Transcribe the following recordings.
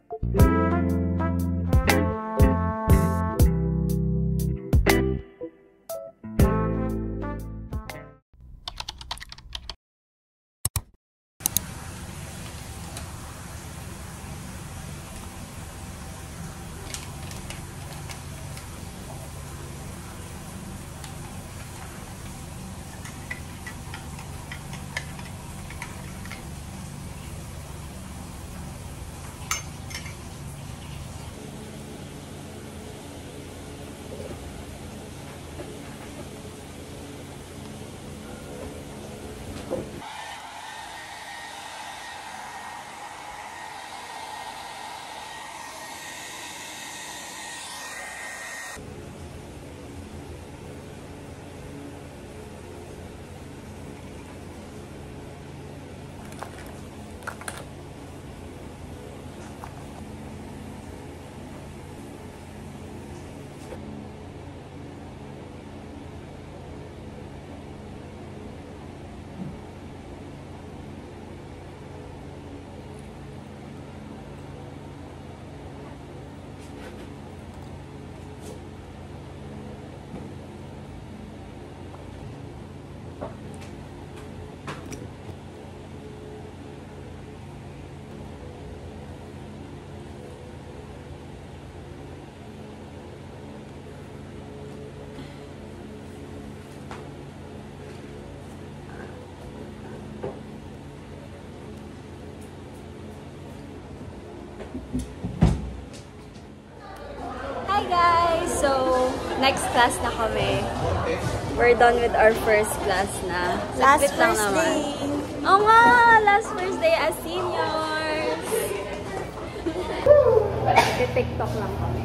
Hi guys! So, next class na kami. We're done with our first class na. Last first day. Oo nga! Last first day as seniors! TikTok lang kami.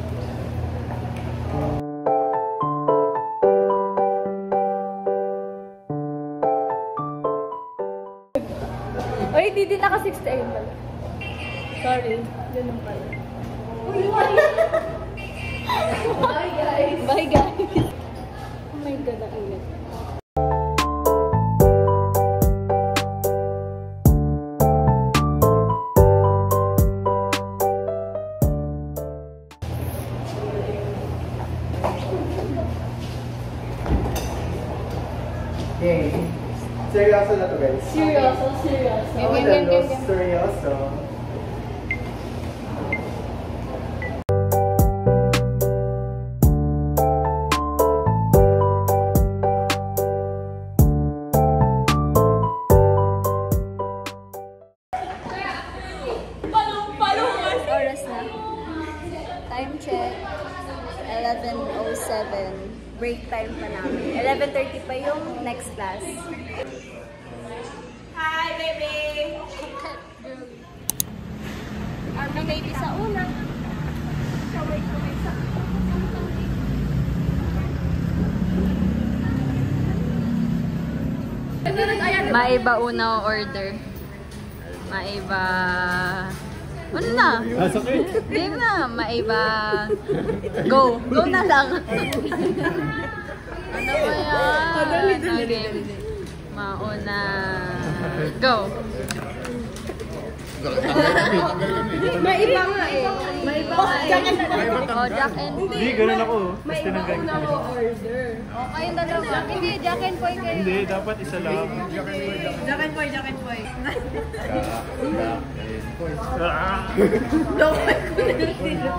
Oy, di naka 6 AM pala. Sorry. Ganun pala. Bye guys! Bye guys! Oh my God, ang init. Okay. Seryoso na to guys. Seryoso. Seryoso. Oras na. Time check. 11:07. Break time pa namin. 11:30 pa yung next class. Hi, baby! May baby sa una. Maiba una order. Maiba... Ano na? Game na. Maiba... Go! Go na lang! Ano ba yan? Okay. Mauna... Go! Maiba nga eh. Maiba nga eh. Oh, Jack and Poy. Hindi, ganun ako. Maiba una mo order. O, kayong dalawa. Hindi, Jack and Poy kayo. Hindi, dapat isa lang. Jack and Poy.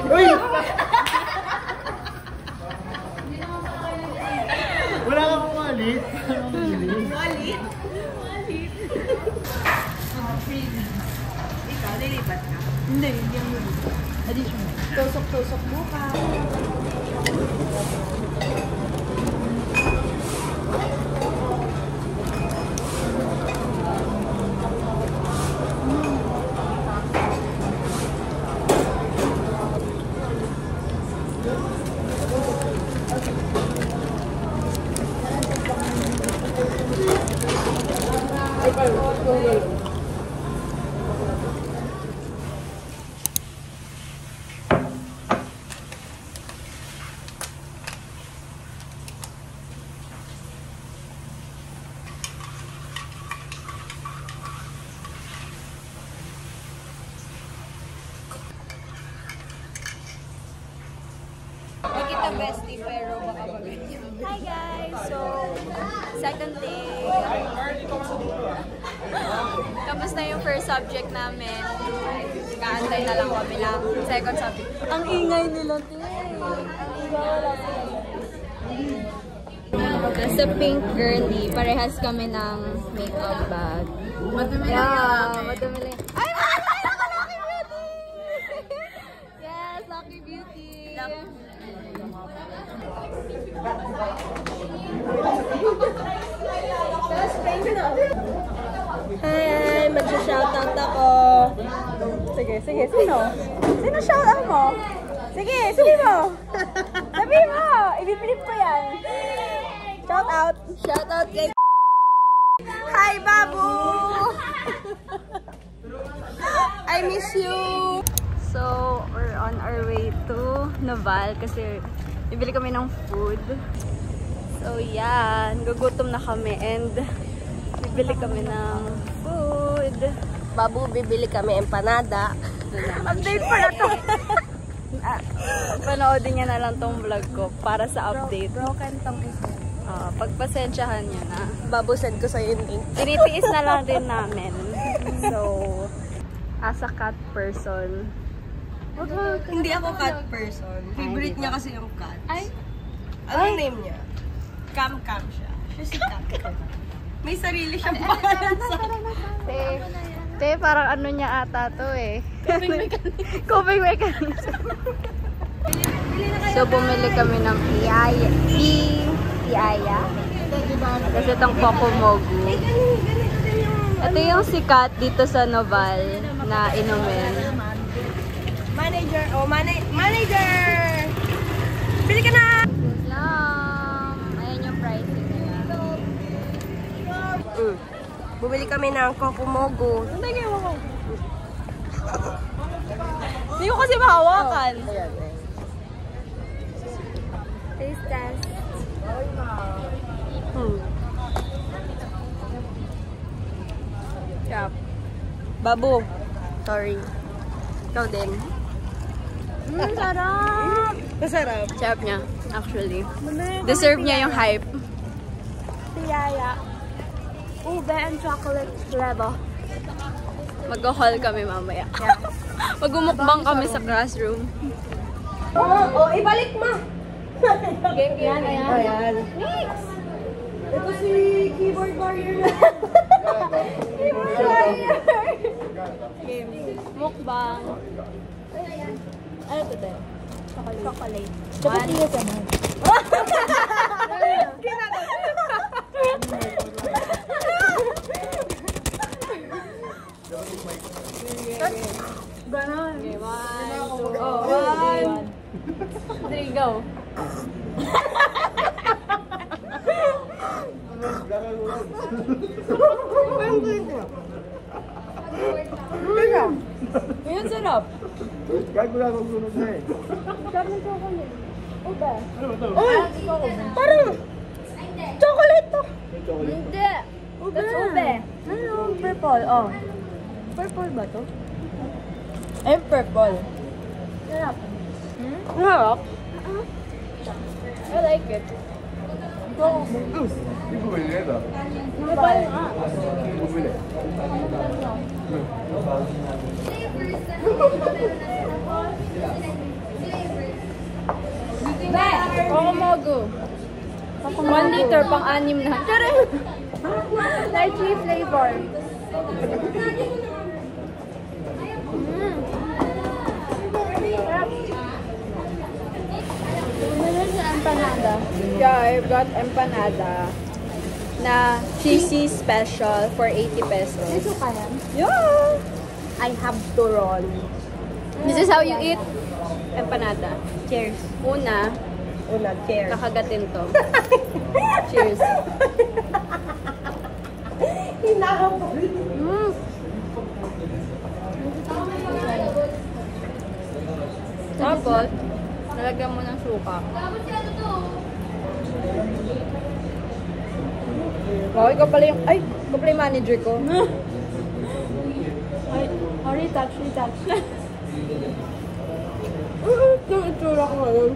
Uy! Wala kang umalit. Walit? Ikaw, nilipat ka? Hindi ang additional. Tusok-tusok buka. ka-bestie, pero baka mag-ganyan. Hi guys! So, second day. Tapos na yung first subject namin. Kaantay na lang kami lang. Second subject. Ang ingay nila, te. Ang ingay, wala sila. Tapos sa Pink Girly, parehas kami ng makeup bag. Madumi Yeah, madumi lang. Ay, madumi lang ka, Lucky Beauty! Yes, Lucky Beauty! Hi! Mag-shoutout ako. Sige, sino? Sino shoutout mo? Sige, sabi mo! Sabi mo! Ibiblip ko yan. Shoutout! Shoutout kay Hi, Babu! I miss you! So, we're on our way to Naval kasi bibili kami ng food. So, yan. Gugutom na kami and bibili kami ng food. Babu, bibili kami empanada. Update pa na to. Panoodin niya na lang tong vlog ko para sa update. Broken tong isa. Pagpasensyahan niya na. Babu, send ko sa'yo yung link. Tinitiis na lang din namin. So, as a cat person, Hindi ako cat person. Favorite niya kasi yung cat. Ay? Anong name niya? Cam siya. Siya si Cam. May sarili siyang pangalan sa... Te, parang ano niya ata to eh. Coping mechanism. So, bumili kami ng piyaya. Kasi itong Pocomogu. Ito yung sikat dito sa Noval na inumin. Manager! Oh, manager! Bili ka na! Islam! Ayan yung pricing nila. Bumili kami ng Pocomogu. Hindi kayo mo. Hindi ko kasi mahawakan. Taste test. Chop. Babu. Sorry. Ikaw din. Sarap! Masarap. Sarap niya, actually. Deserve niya yung hype. Piyaya. Ube and chocolate flavor. Mag-haul kami mamaya. Mag-umukbang kami sa classroom. Oh, ibalik mo! Yan. Ayan. Mix! Ito si keyboard warrior na. Keyboard warrior! Mukbang. Ano ito tayo? Chocolate. Dapat iya ka na. Ganon. Okay, 1, 2, 3, go. Ayun, sarap. Gago lang ang sunog na eh. Sarap ng chocolate. Ube. Ano ba ito? Uy! Parang chocolate to. Hindi. Ube. That's ube. Ano? Purple. Oh. Purple ba to? Ay, purple. Sarap. Sarap. I like it. Hindi bumili na ito. Purple nga. Bumili. Pocomogu. 1 liter, pang-anim na. Lychee flavor. Empanada. Yeah, I've got empanada na cheesy special for 80 pesos. Ito kaya? Yeah! I have turon. This is how you eat empanada. Cheers. Una, Cheers. kakagatin to. Cheers. Hinahap ko. Tapos, nalagyan mo ng suka. Wow, ikaw pala yung, ay, ikaw pala yung manager ko. Ay, retouch. Yung itsura ko ngayon.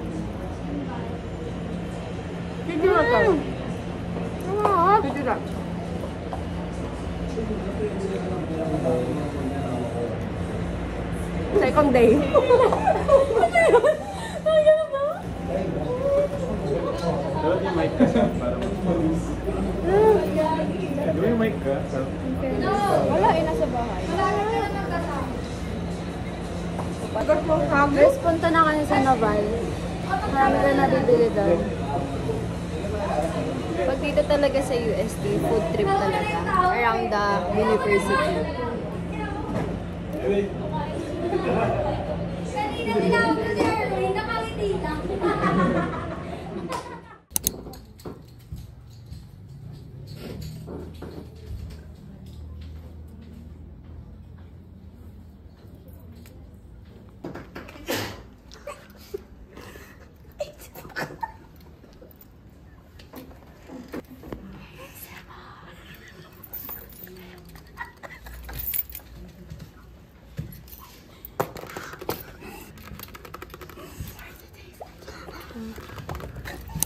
Second day. Dapat yung mic ka siya para mag-focus. Yung mic ka. Wala, nasa bahay. Tapos Punta na kami sa Naval. Marami ka nabibili doon. Pag dito talaga sa UST, food trip talaga. Around the university.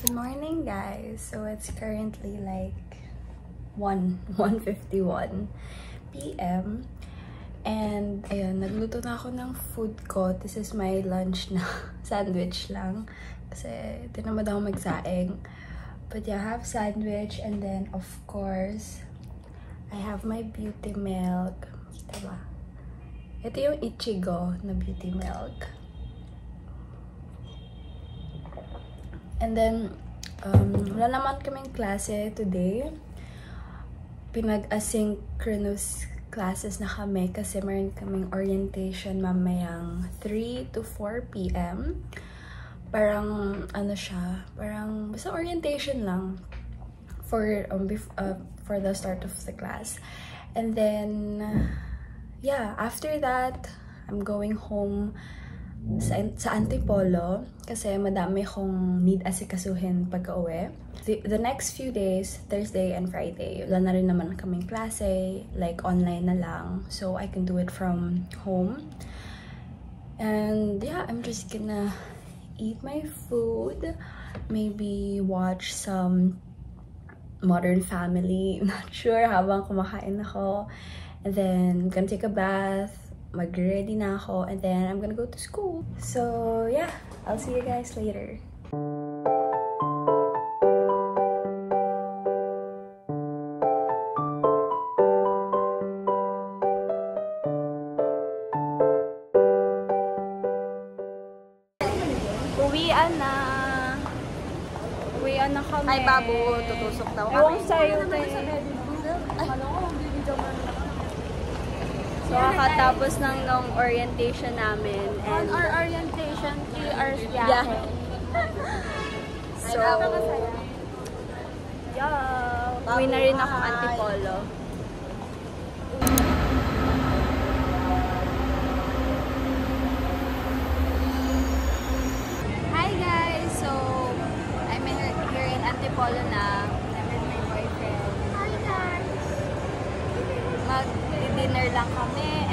Good morning, guys. So it's currently like 1:51 p.m. And ayun, nagluto na ako ng food ko. This is my lunch na sandwich lang. Kasi tinamad ako magsaing. But yeah, I have sandwich, and then of course, I have my beauty milk. Kita ba? Ito yung Ichigo na beauty milk. And then, wala naman kaming klase today. Pinag-asynchronous classes na kami kasi meron kaming orientation mamayang 3 to 4 p.m. Parang, ano siya, parang basta orientation lang for the start of the class. And then, yeah, after that, I'm going home sa Antipolo kasi madami kong need asikasuhin pagka-uwi. The next few days, Thursday and Friday, wala na rin naman kaming klase, like online na lang. So I can do it from home. And yeah, I'm just gonna eat my food, maybe watch some Modern Family, not sure, habang kumakain ako. And then I'm gonna take a bath, mag-ready na ako, and then I'm gonna go to school. So yeah, I'll see you guys later. Uwian na kami. Ay, babo, tutusok daw kami. Ewan sa'yo, So, kakatapos nung orientation namin. And On our orientation, 3 hours yeah. So, yeah. yeah. Uwi na rin akong Antipolo. Hi guys! So, I'm here in Antipolo na. I'm with my boyfriend. Hi guys! Mag-dinner lang kami.